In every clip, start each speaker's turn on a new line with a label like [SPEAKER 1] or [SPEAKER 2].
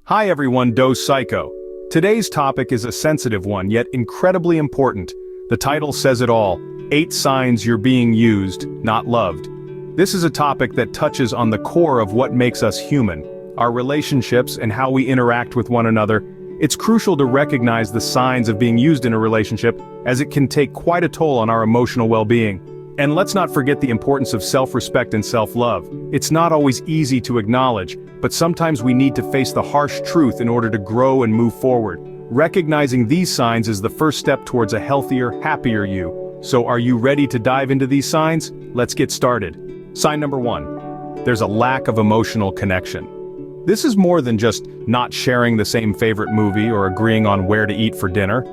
[SPEAKER 1] Hi everyone, Dose Psycho. Today's topic is a sensitive one, yet incredibly important. The title says it all: 8 signs you're being used, not loved. This is a topic that touches on the core of what makes us human, our relationships and how we interact with one another. It's crucial to recognize the signs of being used in a relationship, as it can take quite a toll on our emotional well-being. And let's not forget the importance of self-respect and self-love. It's not always easy to acknowledge, but sometimes we need to face the harsh truth in order to grow and move forward. Recognizing these signs is the first step towards a healthier, happier you. So are you ready to dive into these signs? Let's get started. Sign number 1. There's a lack of emotional connection. This is more than just not sharing the same favorite movie or agreeing on where to eat for dinner.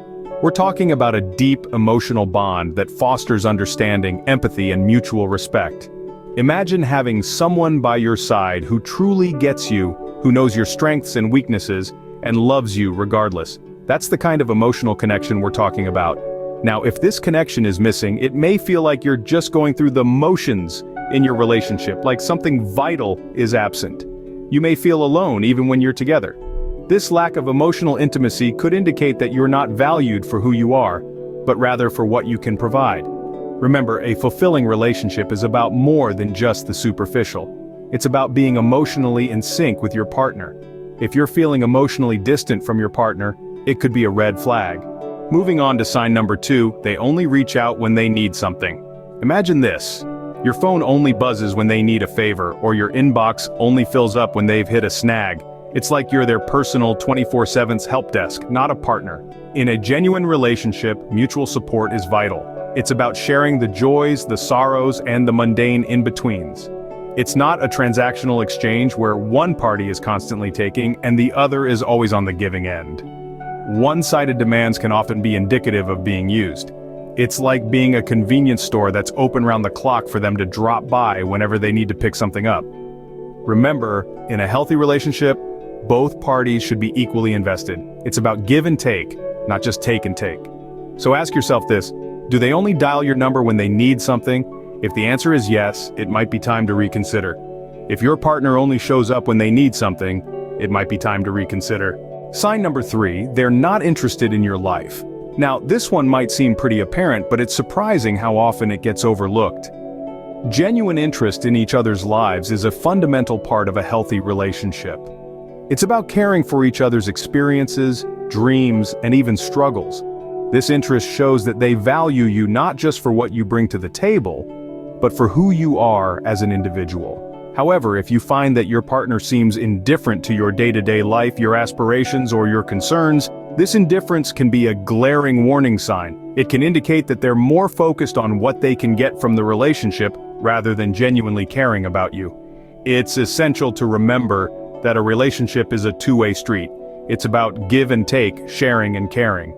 [SPEAKER 1] We're talking about a deep emotional bond that fosters understanding, empathy, and mutual respect. Imagine having someone by your side who truly gets you, who knows your strengths and weaknesses, and loves you regardless. That's the kind of emotional connection we're talking about. Now, if this connection is missing, it may feel like you're just going through the motions in your relationship, like something vital is absent. You may feel alone even when you're together. This lack of emotional intimacy could indicate that you're not valued for who you are, but rather for what you can provide. Remember, a fulfilling relationship is about more than just the superficial. It's about being emotionally in sync with your partner. If you're feeling emotionally distant from your partner, it could be a red flag. Moving on to sign number 2, they only reach out when they need something. Imagine this. Your phone only buzzes when they need a favor, or your inbox only fills up when they've hit a snag. It's like you're their personal 24/7 help desk, not a partner. In a genuine relationship, mutual support is vital. It's about sharing the joys, the sorrows, and the mundane in-betweens. It's not a transactional exchange where one party is constantly taking and the other is always on the giving end. One-sided demands can often be indicative of being used. It's like being a convenience store that's open round the clock for them to drop by whenever they need to pick something up. Remember, in a healthy relationship, both parties should be equally invested. It's about give and take, not just take and take. So ask yourself this: do they only dial your number when they need something? If the answer is yes, it might be time to reconsider. If your partner only shows up when they need something, it might be time to reconsider. Sign number 3, they're not interested in your life. Now, this one might seem pretty apparent, but it's surprising how often it gets overlooked. Genuine interest in each other's lives is a fundamental part of a healthy relationship. It's about caring for each other's experiences, dreams, and even struggles. This interest shows that they value you not just for what you bring to the table, but for who you are as an individual. However, if you find that your partner seems indifferent to your day-to-day life, your aspirations, or your concerns, this indifference can be a glaring warning sign. It can indicate that they're more focused on what they can get from the relationship rather than genuinely caring about you. It's essential to remember that a relationship is a two-way street. It's about give and take, sharing and caring.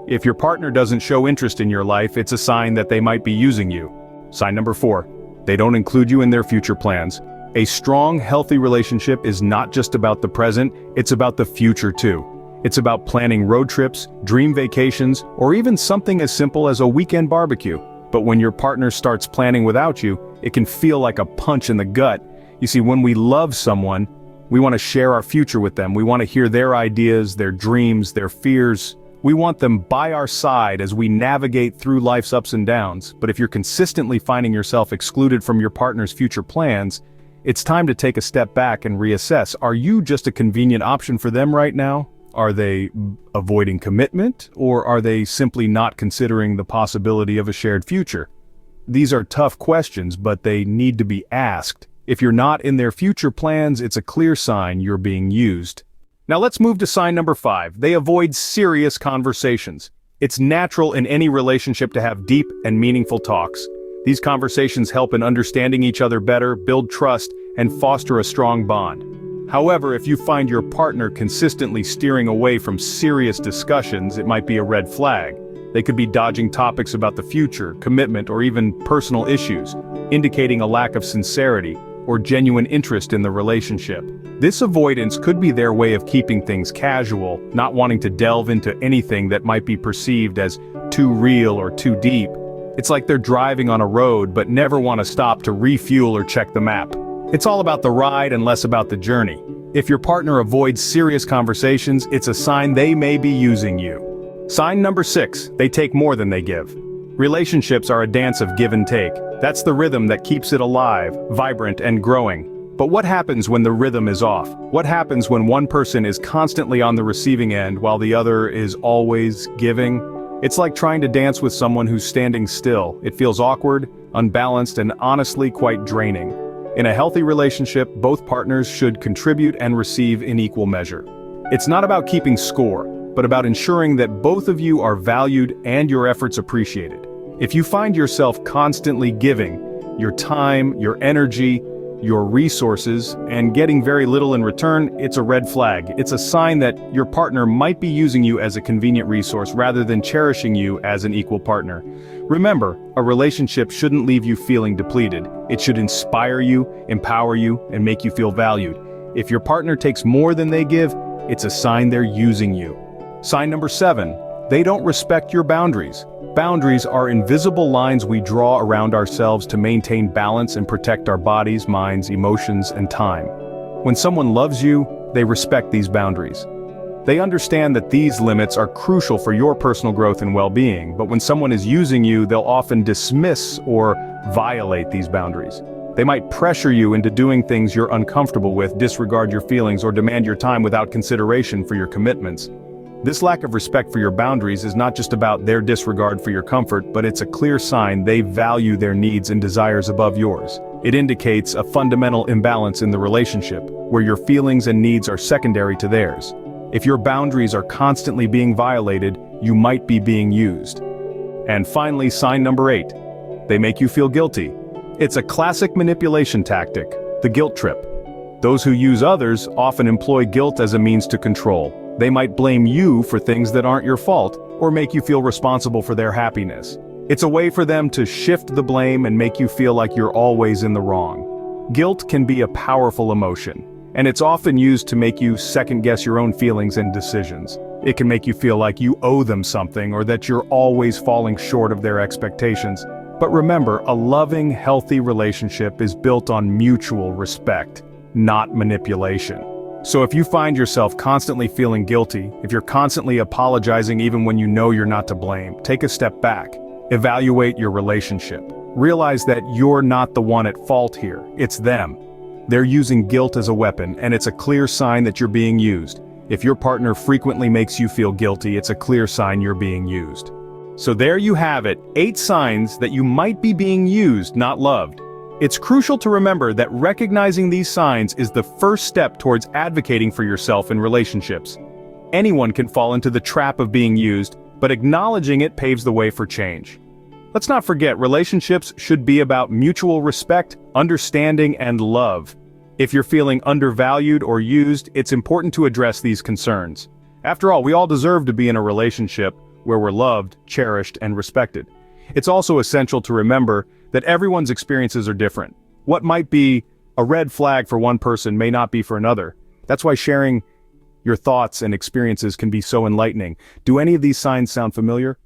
[SPEAKER 1] If your partner doesn't show interest in your life, it's a sign that they might be using you. Sign number 4, they don't include you in their future plans. A strong, healthy relationship is not just about the present, it's about the future too. It's about planning road trips, dream vacations, or even something as simple as a weekend barbecue. But when your partner starts planning without you, it can feel like a punch in the gut. You see, when we love someone, we want to share our future with them. We want to hear their ideas, their dreams, their fears. We want them by our side as we navigate through life's ups and downs. But if you're consistently finding yourself excluded from your partner's future plans, it's time to take a step back and reassess. Are you just a convenient option for them right now? Are they avoiding commitment, or are they simply not considering the possibility of a shared future? These are tough questions, but they need to be asked. If you're not in their future plans, it's a clear sign you're being used. Now let's move to sign number 5. They avoid serious conversations. It's natural in any relationship to have deep and meaningful talks. These conversations help in understanding each other better, build trust, and foster a strong bond. However, if you find your partner consistently steering away from serious discussions, it might be a red flag. They could be dodging topics about the future, commitment, or even personal issues, indicating a lack of sincerity or genuine interest in the relationship. This avoidance could be their way of keeping things casual, not wanting to delve into anything that might be perceived as too real or too deep. It's like they're driving on a road but never want to stop to refuel or check the map. It's all about the ride and less about the journey. If your partner avoids serious conversations, it's a sign they may be using you. Sign number 6, they take more than they give. Relationships are a dance of give and take. That's the rhythm that keeps it alive, vibrant, and growing. But what happens when the rhythm is off? What happens when one person is constantly on the receiving end while the other is always giving? It's like trying to dance with someone who's standing still. It feels awkward, unbalanced, and honestly quite draining. In a healthy relationship, both partners should contribute and receive in equal measure. It's not about keeping score, but about ensuring that both of you are valued and your efforts appreciated. If you find yourself constantly giving your time, your energy, your resources, and getting very little in return, it's a red flag. It's a sign that your partner might be using you as a convenient resource rather than cherishing you as an equal partner. Remember, a relationship shouldn't leave you feeling depleted. It should inspire you, empower you, and make you feel valued. If your partner takes more than they give, it's a sign they're using you. Sign number 7, they don't respect your boundaries. Boundaries are invisible lines we draw around ourselves to maintain balance and protect our bodies, minds, emotions, and time. When someone loves you, they respect these boundaries. They understand that these limits are crucial for your personal growth and well-being, but when someone is using you, they'll often dismiss or violate these boundaries. They might pressure you into doing things you're uncomfortable with, disregard your feelings, or demand your time without consideration for your commitments. This lack of respect for your boundaries is not just about their disregard for your comfort, but it's a clear sign they value their needs and desires above yours. It indicates a fundamental imbalance in the relationship, where your feelings and needs are secondary to theirs. If your boundaries are constantly being violated, you might be being used. And finally, sign number 8. They make you feel guilty. It's a classic manipulation tactic, the guilt trip. Those who use others often employ guilt as a means to control. They might blame you for things that aren't your fault, or make you feel responsible for their happiness. It's a way for them to shift the blame and make you feel like you're always in the wrong. Guilt can be a powerful emotion, and it's often used to make you second-guess your own feelings and decisions. It can make you feel like you owe them something or that you're always falling short of their expectations. But remember, a loving, healthy relationship is built on mutual respect, not manipulation. So if you find yourself constantly feeling guilty, if you're constantly apologizing even when you know you're not to blame, take a step back. Evaluate your relationship. Realize that you're not the one at fault here, it's them. They're using guilt as a weapon, and it's a clear sign that you're being used. If your partner frequently makes you feel guilty, it's a clear sign you're being used. So there you have it, 8 signs that you might be being used, not loved. It's crucial to remember that recognizing these signs is the first step towards advocating for yourself in relationships. Anyone can fall into the trap of being used, but acknowledging it paves the way for change. Let's not forget, relationships should be about mutual respect, understanding, and love. If you're feeling undervalued or used, it's important to address these concerns. After all, we all deserve to be in a relationship where we're loved, cherished, and respected. It's also essential to remember that everyone's experiences are different. What might be a red flag for one person may not be for another. That's why sharing your thoughts and experiences can be so enlightening. Do any of these signs sound familiar?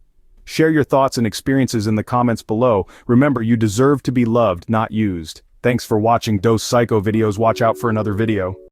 [SPEAKER 1] Share your thoughts and experiences in the comments below. Remember, you deserve to be loved, not used. Thanks for watching Dose Psycho videos. Watch out for another video.